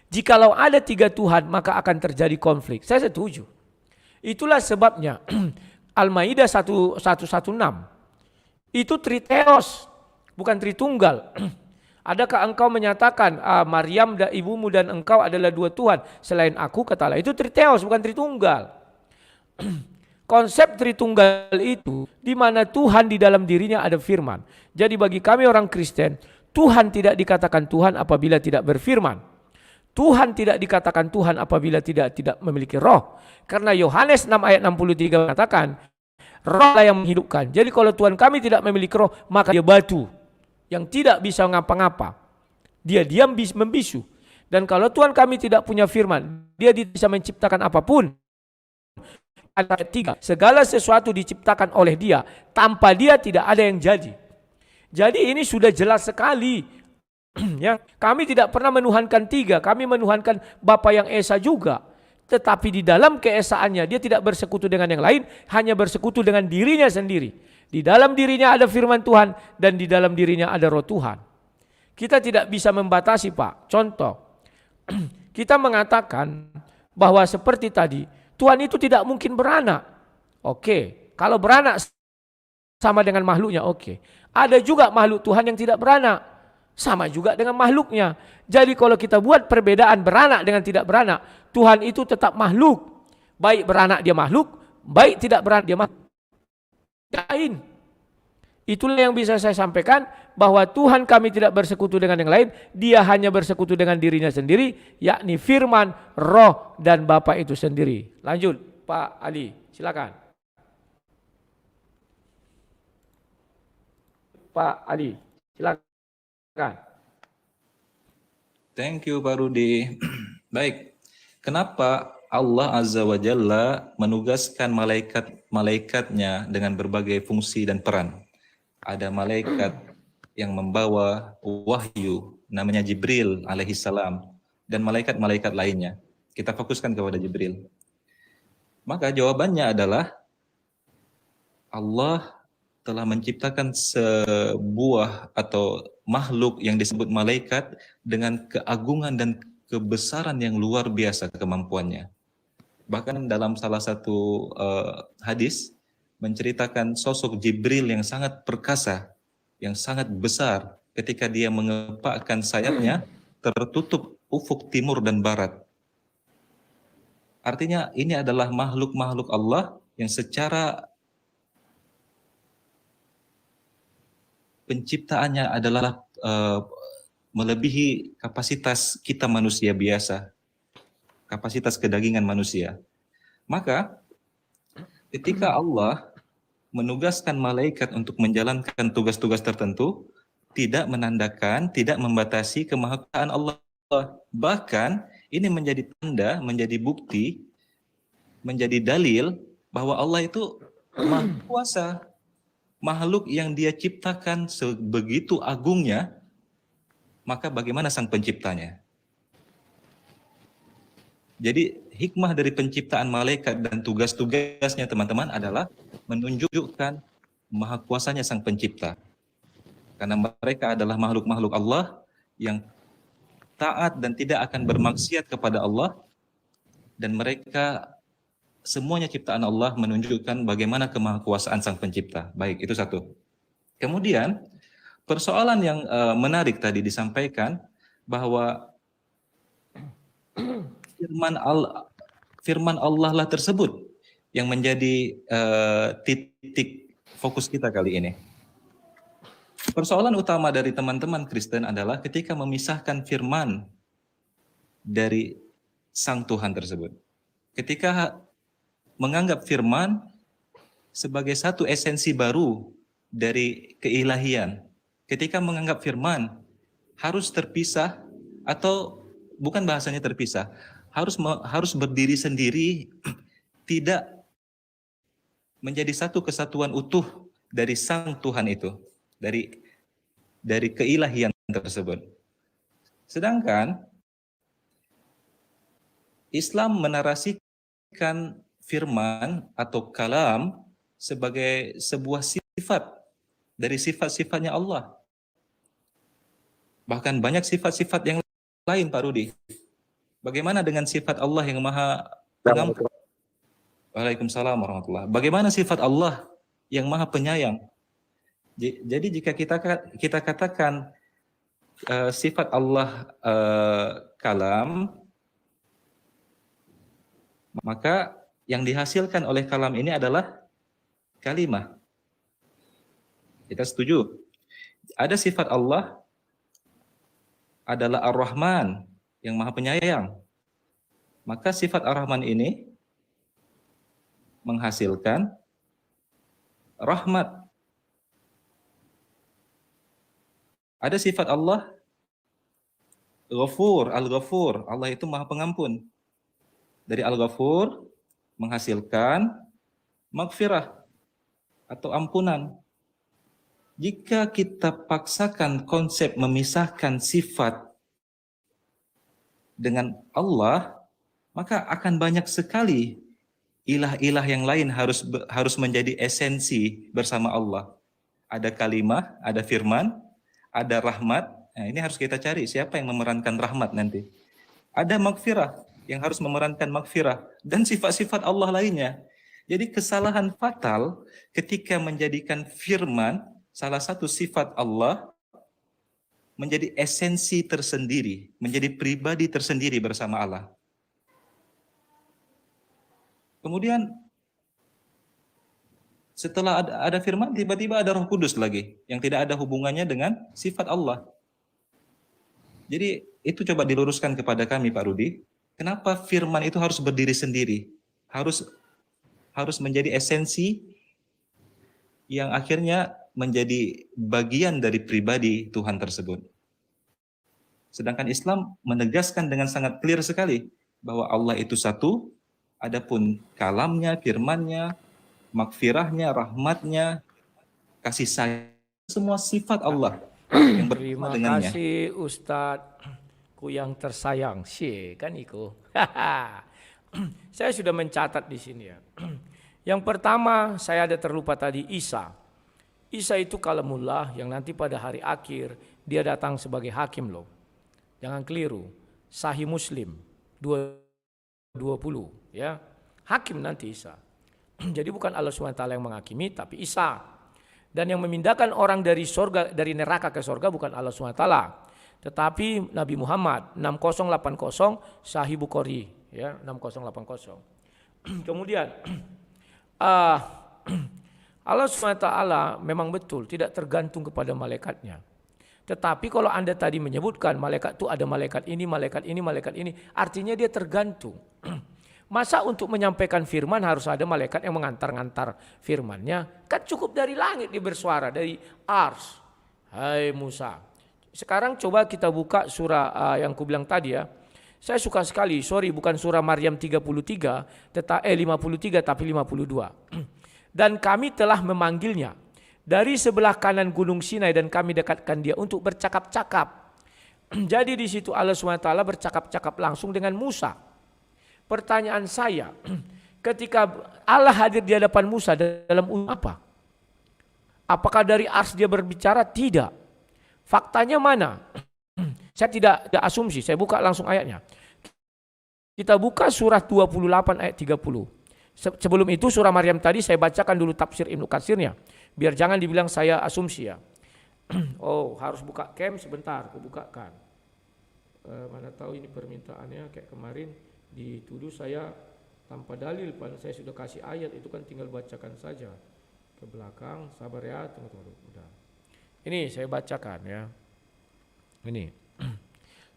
Jikalau ada 3 Tuhan, maka akan terjadi konflik. Saya setuju. Itulah sebabnya Al-Maidah 116 itu triteos, bukan tritunggal. Adakah engkau menyatakan Maryam dan ibumu dan engkau adalah 2 Tuhan selain aku? Kata Allah, itu triteos, bukan tritunggal. Konsep Tritunggal itu di mana Tuhan di dalam dirinya ada firman. Jadi bagi kami orang Kristen, Tuhan tidak dikatakan Tuhan apabila tidak berfirman. Tuhan tidak dikatakan Tuhan apabila tidak memiliki roh. Karena Yohanes 6 ayat 63 mengatakan, roh lah yang menghidupkan. Jadi kalau Tuhan kami tidak memiliki roh, maka dia batu yang tidak bisa ngapa-ngapa. Dia diam membisu. Dan kalau Tuhan kami tidak punya firman, dia tidak bisa menciptakan apapun. Ayat 3, segala sesuatu diciptakan oleh dia, tanpa dia tidak ada yang jadi. Jadi ini sudah jelas sekali. Ya, kami tidak pernah menuhankan 3, kami menuhankan Bapa yang Esa juga. Tetapi di dalam keesaannya dia tidak bersekutu dengan yang lain, hanya bersekutu dengan dirinya sendiri. Di dalam dirinya ada firman Tuhan dan di dalam dirinya ada roh Tuhan. Kita tidak bisa membatasi, Pak. Contoh, kita mengatakan bahwa seperti tadi, Tuhan itu tidak mungkin beranak. Oke, kalau beranak sama dengan makhluknya, oke. Ada juga makhluk Tuhan yang tidak beranak, sama juga dengan makhluknya. Jadi kalau kita buat perbedaan beranak dengan tidak beranak, Tuhan itu tetap makhluk. Baik beranak dia makhluk, baik tidak beranak dia makhluk. Lain. Itulah yang bisa saya sampaikan, bahwa Tuhan kami tidak bersekutu dengan yang lain, dia hanya bersekutu dengan dirinya sendiri, yakni firman, roh, dan Bapa itu sendiri. Lanjut, Pak Ali, silakan. Pak Ali, silakan. Thank you Pak Rudi. Baik, kenapa Allah Azza wa Jalla menugaskan malaikatnya dengan berbagai fungsi dan peran? Ada malaikat yang membawa wahyu, namanya Jibril alaihissalam, dan malaikat-malaikat lainnya. Kita fokuskan kepada Jibril. Maka jawabannya adalah Allah telah menciptakan sebuah atau makhluk yang disebut malaikat dengan keagungan dan kebesaran yang luar biasa kemampuannya. Bahkan dalam salah satu hadis menceritakan sosok Jibril yang sangat perkasa, yang sangat besar, ketika dia mengepakkan sayapnya tertutup ufuk timur dan barat. Artinya ini adalah makhluk-makhluk Allah yang secara penciptaannya adalah melebihi kapasitas kita manusia biasa, kapasitas kedagingan manusia. Maka ketika Allah menugaskan malaikat untuk menjalankan tugas-tugas tertentu, tidak menandakan, tidak membatasi kemahakuasaan Allah. Bahkan ini menjadi tanda, menjadi bukti, menjadi dalil bahwa Allah itu Maha Kuasa. Makhluk yang dia ciptakan sebegitu agungnya, maka bagaimana sang penciptanya? Jadi hikmah dari penciptaan malaikat dan tugas-tugasnya teman-teman adalah menunjukkan maha kuasanya sang pencipta. Karena mereka adalah makhluk-makhluk Allah yang taat dan tidak akan bermaksiat kepada Allah, dan mereka semuanya ciptaan Allah menunjukkan bagaimana kemahakuasaan sang pencipta. Baik, itu satu. Kemudian persoalan yang menarik tadi disampaikan bahwa firman Allah lah tersebut yang menjadi titik fokus kita kali ini. Persoalan utama dari teman-teman Kristen adalah ketika memisahkan firman dari sang Tuhan tersebut. Ketika menganggap firman sebagai satu esensi baru dari keilahian. Ketika menganggap firman harus terpisah, atau bukan bahasanya terpisah, harus berdiri sendiri, tidak menjadi satu kesatuan utuh dari sang Tuhan itu, dari keilahian tersebut. Sedangkan Islam menarasikan firman atau kalam sebagai sebuah sifat dari sifat-sifatnya Allah. Bahkan banyak sifat-sifat yang lain, Pak Rudi. Bagaimana dengan sifat Allah yang maha pengampun? Waalaikumsalam warahmatullahi. Bagaimana sifat Allah yang maha penyayang? Jadi jika kita katakan sifat Allah kalam, maka yang dihasilkan oleh kalam ini adalah kalimah. Kita setuju? Ada sifat Allah adalah Ar-Rahman, yang maha penyayang. Maka sifat Ar-Rahman ini menghasilkan rahmat. Ada sifat Allah Ghafur, Al-Ghafur. Allah itu maha pengampun. Dari Al-Ghafur menghasilkan maghfirah atau ampunan. Jika kita paksakan konsep memisahkan sifat dengan Allah, maka akan banyak sekali ilah-ilah yang lain harus menjadi esensi bersama Allah. Ada kalimah, ada firman, ada rahmat. Nah, ini harus kita cari siapa yang memerankan rahmat nanti. Ada maghfirah yang harus memerankan maghfirah dan sifat-sifat Allah lainnya. Jadi kesalahan fatal ketika menjadikan firman salah satu sifat Allah menjadi esensi tersendiri, menjadi pribadi tersendiri bersama Allah. Kemudian setelah ada firman, tiba-tiba ada Roh Kudus lagi yang tidak ada hubungannya dengan sifat Allah. Jadi itu coba diluruskan kepada kami, Pak Rudi. Kenapa firman itu harus berdiri sendiri? Harus menjadi esensi yang akhirnya menjadi bagian dari pribadi Tuhan tersebut. Sedangkan Islam menegaskan dengan sangat clear sekali bahwa Allah itu satu, adapun kalamnya, firmannya, maghfirahnya, rahmatnya, kasih sayang, semua sifat Allah yang bersama dengannya. Terima kasih Ustadz ku yang tersayang. Kan iku. Saya sudah mencatat di sini ya. Yang pertama saya ada terlupa tadi Isa. Isa itu kalamullah yang nanti pada hari akhir dia datang sebagai hakim loh. Jangan keliru. Sahih Muslim 220 ya. Hakim nanti Isa. Jadi bukan Allah SWT yang menghakimi tapi Isa. Dan yang memindahkan orang dari surga, dari neraka ke surga bukan Allah SWT. Tetapi Nabi Muhammad 6080 Sahih Bukhari ya 6080. Kemudian Allah SWT memang betul tidak tergantung kepada malaikatnya. Tetapi kalau Anda tadi menyebutkan malaikat itu ada malaikat ini, malaikat ini, malaikat ini, artinya dia tergantung. Masa untuk menyampaikan firman harus ada malaikat yang mengantar-ngantar firmannya? Kan cukup dari langit dia bersuara, dari ars. Hai Musa. Sekarang coba kita buka surah yang kubilang tadi ya. Saya suka sekali, bukan surah Maryam 53, 53 tapi 52. Dan kami telah memanggilnya dari sebelah kanan gunung Sinai dan kami dekatkan dia untuk bercakap-cakap. Jadi di situ Allah SWT bercakap-cakap langsung dengan Musa. Pertanyaan saya, ketika Allah hadir di hadapan Musa dalam apa? Apakah dari ars dia berbicara? Tidak. Faktanya mana? Saya tidak ada asumsi, saya buka langsung ayatnya. Kita buka surah 28 ayat 30. Sebelum itu surah Maryam tadi saya bacakan dulu tafsir Ibnu Katsirnya. Biar jangan dibilang saya asumsi ya. Oh harus buka sebentar, aku bukakan. Mana tahu ini permintaannya kayak kemarin dituduh saya tanpa dalil. Padahal saya sudah kasih ayat, itu kan tinggal bacakan saja. Ke belakang, sabar ya, tunggu. Udah. Ini saya bacakan ya. Ini.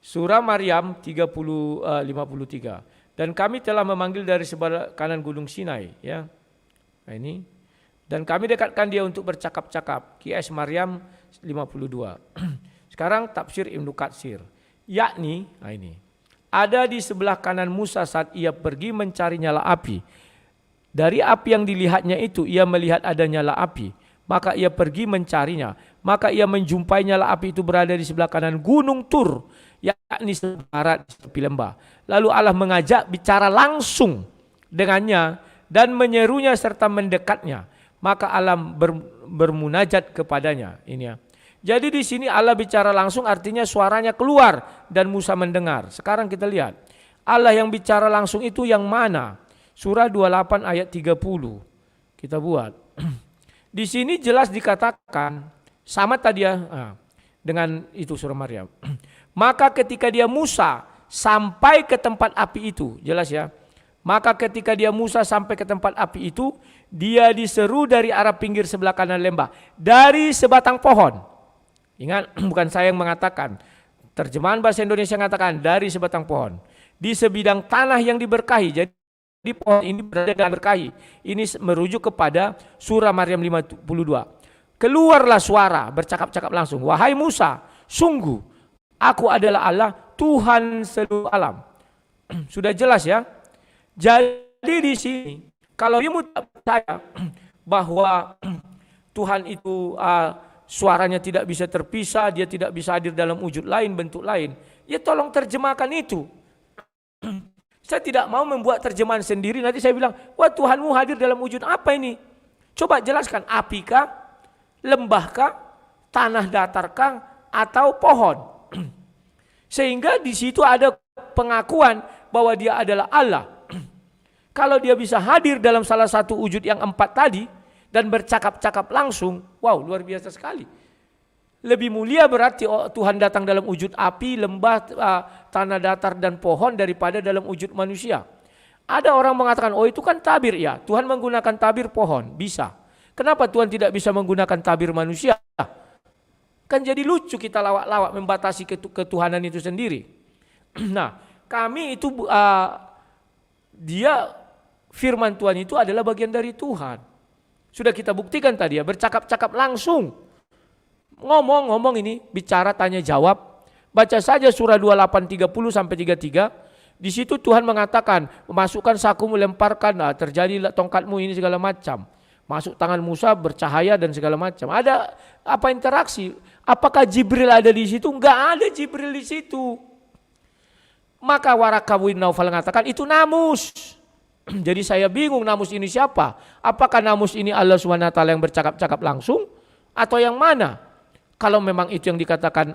Surah Maryam 53. Dan kami telah memanggil dari sebelah kanan gunung Sinai ya. Nah ini. Dan kami dekatkan dia untuk bercakap-cakap. QS Maryam 52. Sekarang tafsir Ibnu Katsir. Yakni, nah ini. Ada di sebelah kanan Musa saat ia pergi mencari nyala api. Dari api yang dilihatnya itu ia melihat ada nyala api. Maka ia pergi mencarinya. Maka ia menjumpai nyala api itu berada di sebelah kanan gunung Tur. Yakni sebelah barat di tepi lembah. Lalu Allah mengajak bicara langsung dengannya dan menyerunya serta mendekatnya. Maka Allah bermunajat kepadanya. Ini ya. Jadi di sini Allah bicara langsung artinya suaranya keluar dan Musa mendengar. Sekarang kita lihat. Allah yang bicara langsung itu yang mana? Surah 28 ayat 30. Kita buat. Di sini jelas dikatakan sama tadi ya dengan itu surah Maryam. Maka ketika dia Musa sampai ke tempat api itu, jelas ya. Maka ketika dia Musa sampai ke tempat api itu, dia diseru dari arah pinggir sebelah kanan lembah, dari sebatang pohon. Ingat, bukan saya yang mengatakan. Terjemahan bahasa Indonesia mengatakan dari sebatang pohon. Di sebidang tanah yang diberkahi. Jadi pohon ini berada dalam berkahi. Ini merujuk kepada surah Maryam 52. Keluarlah suara bercakap-cakap langsung. Wahai Musa, sungguh aku adalah Allah, Tuhan seluruh alam. Sudah jelas ya. Jadi di sini kalau kamu tak percaya bahwa Tuhan itu suaranya tidak bisa terpisah, dia tidak bisa hadir dalam wujud lain, bentuk lain, ya tolong terjemahkan itu. Saya tidak mau membuat terjemahan sendiri, nanti saya bilang, wah Tuhanmu hadir dalam wujud apa ini? Coba jelaskan, api kah, lembah kah, tanah datar kah, atau pohon? Sehingga di situ ada pengakuan bahwa dia adalah Allah. Kalau dia bisa hadir dalam salah satu wujud yang 4 tadi dan bercakap-cakap langsung, wow luar biasa sekali. Lebih mulia berarti Tuhan datang dalam wujud api, lembah, tanah datar dan pohon daripada dalam wujud manusia. Ada orang mengatakan, oh itu kan tabir ya, Tuhan menggunakan tabir pohon, bisa. Kenapa Tuhan tidak bisa menggunakan tabir manusia? Kan jadi lucu kita lawak-lawak membatasi ketuhanan itu sendiri. Nah, kami itu dia firman Tuhan itu adalah bagian dari Tuhan. Sudah kita buktikan tadi ya, bercakap-cakap langsung. Ngomong ini, bicara tanya jawab. Baca saja surah 28 30 sampai 33. Di situ Tuhan mengatakan, masukkan sakumu, lemparkan, terjadilah tongkatmu ini segala macam. Masuk tangan Musa bercahaya dan segala macam. Ada apa interaksi? Apakah Jibril ada di situ? Enggak ada Jibril di situ. Maka Waraqah bin Naufal mengatakan itu namus. Jadi saya bingung, namus ini siapa? Apakah namus ini Allah SWT yang bercakap-cakap langsung atau yang mana? Kalau memang itu yang dikatakan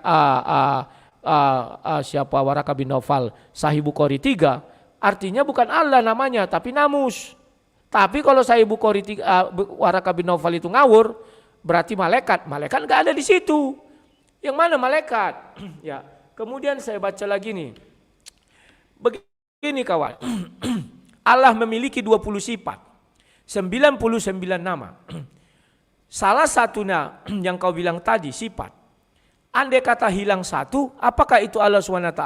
siapa Waraqah bin Naufal Sahih Bukhari 3, artinya bukan Allah namanya tapi namus. Tapi kalau Sahih Bukhari Waraqah bin Naufal itu ngawur, berarti malaikat. Malaikat enggak ada di situ. Yang mana malaikat? Ya. Kemudian saya baca lagi nih. Begini kawan. Allah memiliki 20 sifat, 99 nama. Salah satunya yang kau bilang tadi sifat. Andai kata hilang satu, apakah itu Allah SWT?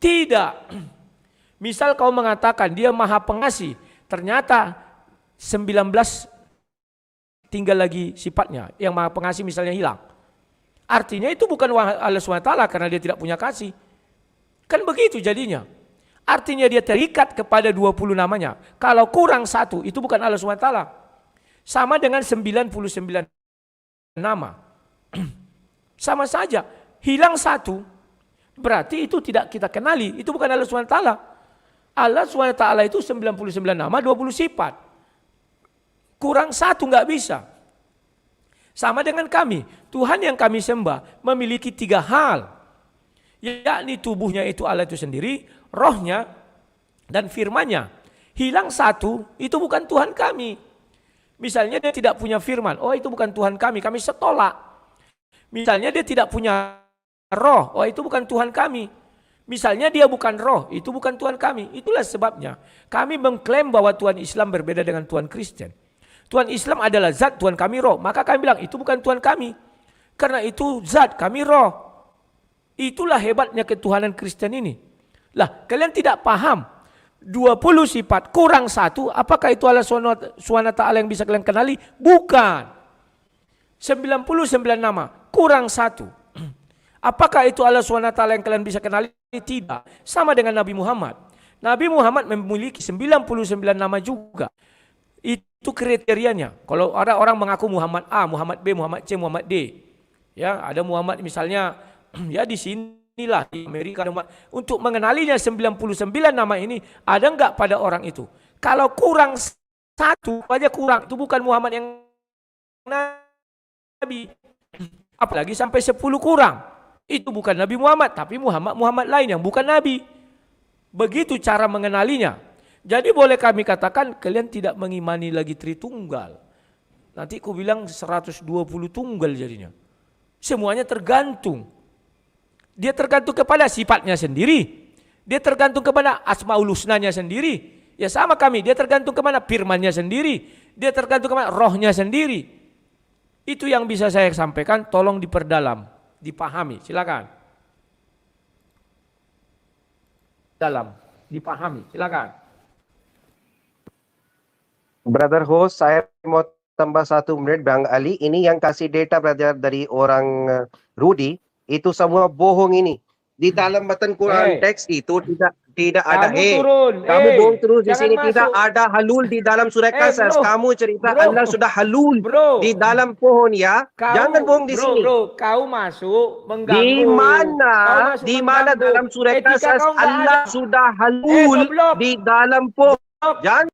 Tidak. Misal kau mengatakan dia maha pengasih, ternyata 19 tinggal lagi sifatnya. Yang maha pengasih misalnya hilang. Artinya itu bukan Allah SWT karena dia tidak punya kasih. Kan begitu jadinya. Artinya dia terikat kepada 20 namanya. Kalau kurang satu, itu bukan Allah SWT. Sama dengan 99 nama. Sama saja. Hilang satu, berarti itu tidak kita kenali. Itu bukan Allah SWT. Allah SWT itu 99 nama, 20 sifat. Kurang satu nggak bisa. Sama dengan kami. Tuhan yang kami sembah memiliki 3 hal. Yakni tubuhnya itu Allah itu sendiri, rohnya dan firmannya. Hilang satu, itu bukan Tuhan kami. Misalnya dia tidak punya firman, oh itu bukan Tuhan kami setolak. Misalnya dia tidak punya roh, oh itu bukan Tuhan kami. Misalnya dia bukan roh, itu bukan Tuhan kami. Itulah sebabnya kami mengklaim bahwa Tuhan Islam berbeda dengan Tuhan Kristen. Tuhan Islam adalah zat, Tuhan kami roh. Maka kami bilang itu bukan Tuhan kami. Karena itu zat, kami roh. Itulah hebatnya ketuhanan Kristen ini. Lah, kalian tidak paham. 20 sifat kurang satu, apakah itu Allah SWT yang bisa kalian kenali? Bukan. 99 nama, kurang satu. Apakah itu Allah SWT yang kalian bisa kenali? Tidak. Sama dengan Nabi Muhammad. Nabi Muhammad memiliki 99 nama juga. Itu kriterianya. Kalau ada orang mengaku Muhammad A, Muhammad B, Muhammad C, Muhammad D. Ya, ada Muhammad misalnya ya di sinilah di Amerika, untuk mengenalinya 99 nama ini ada enggak pada orang itu? Kalau kurang satu aja kurang, itu bukan Muhammad yang Nabi. Apalagi sampai 10 kurang, itu bukan Nabi Muhammad, tapi Muhammad lain yang bukan Nabi. Begitu cara mengenalinya. Jadi boleh kami katakan kalian tidak mengimani lagi Tritunggal. Nanti ku bilang 120 tunggal jadinya. Semuanya tergantung. Dia tergantung kepada sifatnya sendiri. Dia tergantung kepada asmaul husnanya sendiri. Ya sama kami, dia tergantung kepada firmannya sendiri. Dia tergantung kepada rohnya sendiri. Itu yang bisa saya sampaikan, tolong diperdalam, dipahami, silakan. Dalam, dipahami, silakan. Brother host, saya mau tambah 1 menit, Bang Ali. Ini yang kasih data brother dari orang Rudy, itu semua bohong ini. Di dalam matan Quran teks itu tidak ada. Kamu turun. Kamu bohong terus di sini. Masuk. Tidak ada halul di dalam surah Qasas. Kamu cerita bro, Allah sudah halul di dalam pohon ya. Jangan bohong di sini. Bro, kau masuk mengganggu. Di mana dalam surah Qasas Allah sudah halul di dalam pohon. Jangan